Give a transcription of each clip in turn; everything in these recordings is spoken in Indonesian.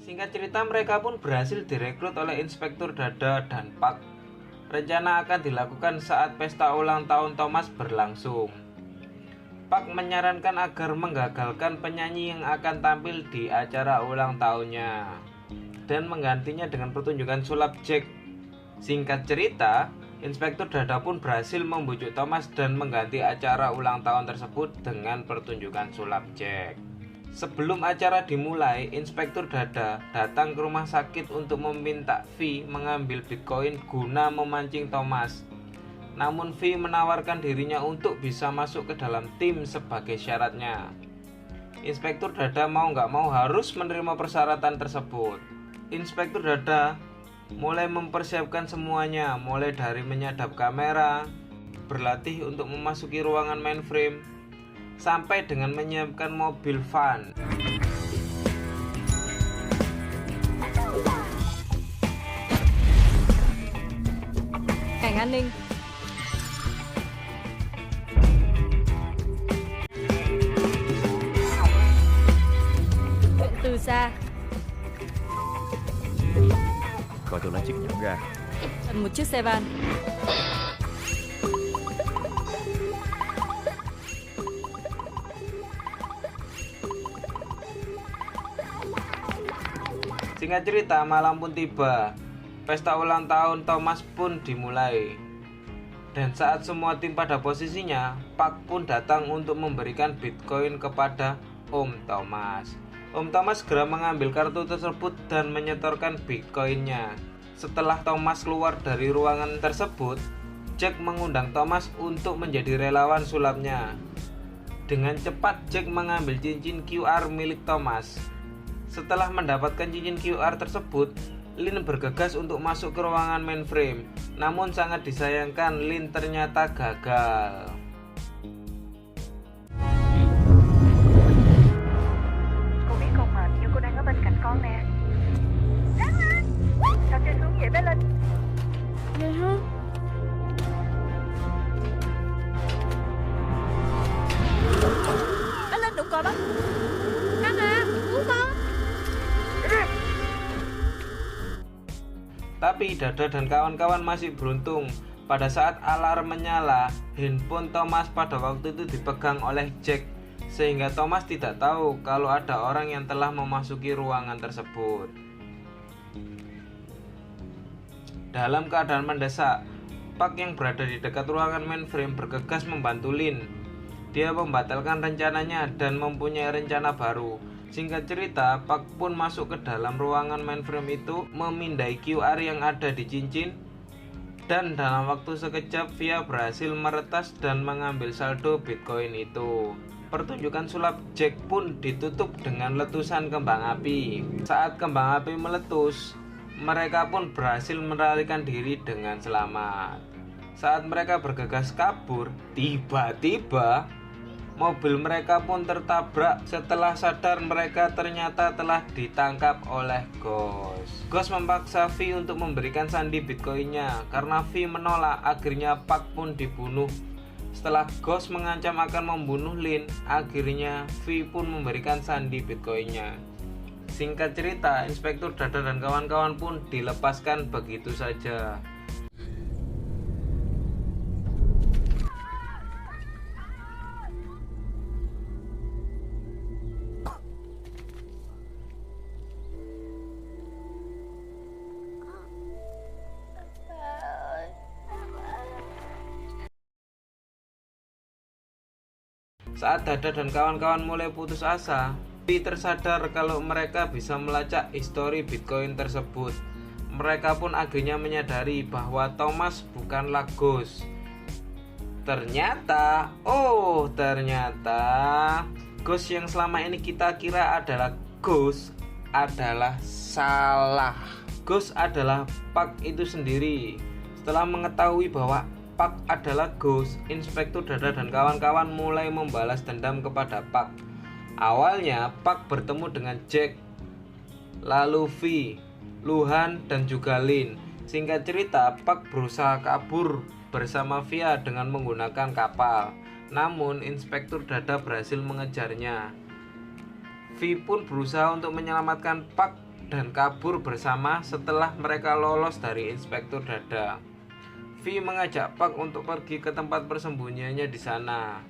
Singkat cerita, mereka pun berhasil direkrut oleh Inspektur Dada dan Pak. Rencana akan dilakukan saat pesta ulang tahun Thomas berlangsung. Pak menyarankan agar menggagalkan penyanyi yang akan tampil di acara ulang tahunnya dan menggantinya dengan pertunjukan sulap Jack. Singkat cerita, Inspektur Dada pun berhasil membujuk Thomas dan mengganti acara ulang tahun tersebut dengan pertunjukan sulap Jack. Sebelum acara dimulai, Inspektur Dada datang ke rumah sakit untuk meminta V mengambil Bitcoin guna memancing Thomas. Namun V menawarkan dirinya untuk bisa masuk ke dalam tim sebagai syaratnya. Inspektur Dada mau nggak mau harus menerima persyaratan tersebut. Inspektur Dada mulai mempersiapkan semuanya, mulai dari menyadap kamera, berlatih untuk memasuki ruangan mainframe, sampai dengan menyiapkan mobil van. An ninh. Chuyện từ xa. Coi tôi lấy chiếc nhẫn ra. Cần một chiếc xe van. Singkat cerita, malam pun tiba. Pesta ulang tahun Thomas pun dimulai. Dan saat semua tim pada posisinya, Pak pun datang untuk memberikan Bitcoin kepada Om Thomas. Om Thomas segera mengambil kartu tersebut dan menyetorkan Bitcoinnya. Setelah Thomas keluar dari ruangan tersebut, Jack mengundang Thomas untuk menjadi relawan sulapnya. Dengan cepat Jack mengambil cincin QR milik Thomas. Setelah mendapatkan cincin QR tersebut, Lin bergegas untuk masuk ke ruangan mainframe. Namun sangat disayangkan, Lin ternyata gagal. Cô biết con mệt nhưng cô đang ở bên cạnh con nè. Ráng lên. Sao chơi xuống vậy bé Linh? Vậy hả? Bé Linh đụng cò bắp. Kakak, cứu con. Tapi Dada dan kawan-kawan masih beruntung. Pada saat alarm menyala, handphone Thomas pada waktu itu dipegang oleh Jack, sehingga Thomas tidak tahu kalau ada orang yang telah memasuki ruangan tersebut. Dalam keadaan mendesak, Pak yang berada di dekat ruangan mainframe bergegas membantu Lin. Dia membatalkan rencananya dan mempunyai rencana baru. Singkat cerita, Pak pun masuk ke dalam ruangan mainframe itu, memindai QR yang ada di cincin, dan dalam waktu sekejap Via berhasil meretas dan mengambil saldo Bitcoin itu. Pertunjukan sulap Jack pun ditutup dengan letusan kembang api. Saat kembang api meletus, mereka pun berhasil melarikan diri dengan selamat. Saat mereka bergegas kabur, tiba-tiba mobil mereka pun tertabrak. Setelah sadar, mereka ternyata telah ditangkap oleh Ghost. Ghost memaksa V untuk memberikan sandi Bitcoinnya. Karena V menolak, akhirnya Pak pun dibunuh. Setelah Ghost mengancam akan membunuh Lin, akhirnya V pun memberikan sandi Bitcoinnya. Singkat cerita, Inspektur Dada dan kawan-kawan pun dilepaskan begitu saja. Saat Dada dan kawan-kawan mulai putus asa, V tersadar kalau mereka bisa melacak histori Bitcoin tersebut. Mereka pun akhirnya menyadari bahwa Thomas bukanlah Ghost. Ternyata Ghost yang selama ini kita kira adalah Ghost adalah salah. Ghost adalah Pak itu sendiri. Setelah mengetahui bahwa Pak adalah Ghost, Inspektur Dada dan kawan-kawan mulai membalas dendam kepada Pak. Awalnya Pak bertemu dengan Jack, lalu V, Luhan, dan juga Lin. Singkat cerita, Pak berusaha kabur bersama Via dengan menggunakan kapal. Namun, Inspektur Dada berhasil mengejarnya. V pun berusaha untuk menyelamatkan Pak dan kabur bersama setelah mereka lolos dari Inspektur Dada. V mengajak Pak untuk pergi ke tempat persembunyiannya di sana.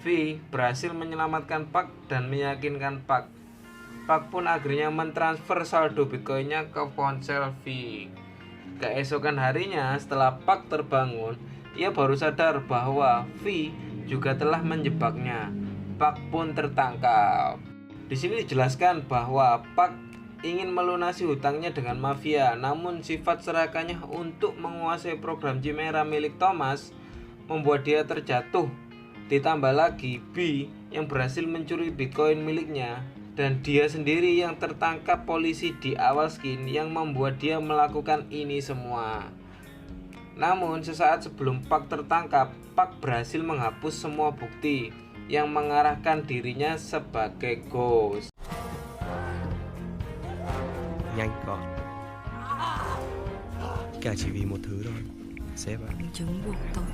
V berhasil menyelamatkan Pak dan meyakinkan Pak. Pak pun akhirnya mentransfer saldo Bitcoinnya ke ponsel V. Keesokan harinya setelah Pak terbangun, ia baru sadar bahwa V juga telah menjebaknya. Pak pun tertangkap. Di sini dijelaskan bahwa Pak ingin melunasi hutangnya dengan mafia, namun sifat serakahnya untuk menguasai program Chimera milik Thomas membuat dia terjatuh. Ditambah lagi B yang berhasil mencuri Bitcoin miliknya, dan dia sendiri yang tertangkap polisi di awal skin yang membuat dia melakukan ini semua. Namun sesaat sebelum Pak tertangkap, Pak berhasil menghapus semua bukti yang mengarahkan dirinya sebagai ghost. Nhanh con. Cả chỉ vì một thứ thôi, sếp ạ. Chứng buộc tội.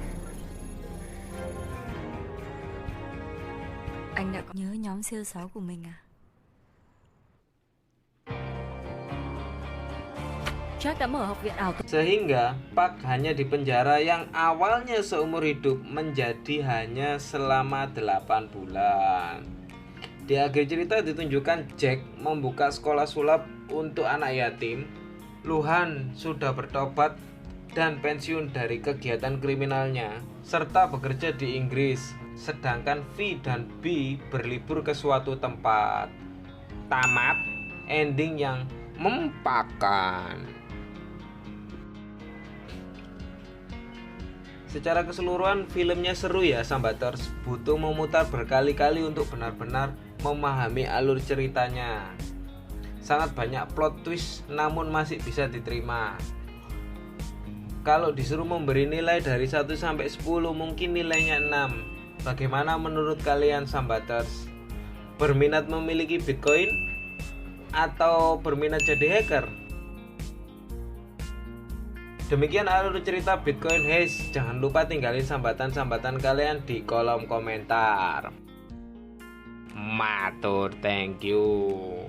Anh đã nhớ nhóm siêu sáu của mình à? Jack đã mở học viện ảo thuật. Sehingga Pak hanya di penjara yang awalnya seumur hidup menjadi hanya selama 8 bulan. Di akhir cerita ditunjukkan Jack membuka sekolah sulap untuk anak yatim. Luhan sudah bertobat dan pensiun dari kegiatan kriminalnya serta bekerja di Inggris. Sedangkan V dan B berlibur ke suatu tempat. Tamat, ending yang mempakan. Secara keseluruhan filmnya seru ya Sambaters, butuh memutar berkali-kali untuk benar-benar memahami alur ceritanya. Sangat banyak plot twist namun masih bisa diterima. Kalau disuruh memberi nilai dari 1 sampai 10 mungkin nilainya 6. Bagaimana menurut kalian Sambaters? Berminat memiliki Bitcoin atau berminat jadi hacker? Demikian alur cerita Bitcoin Heist. Jangan lupa tinggalin sambatan-sambatan kalian di kolom komentar. Matur, thank you.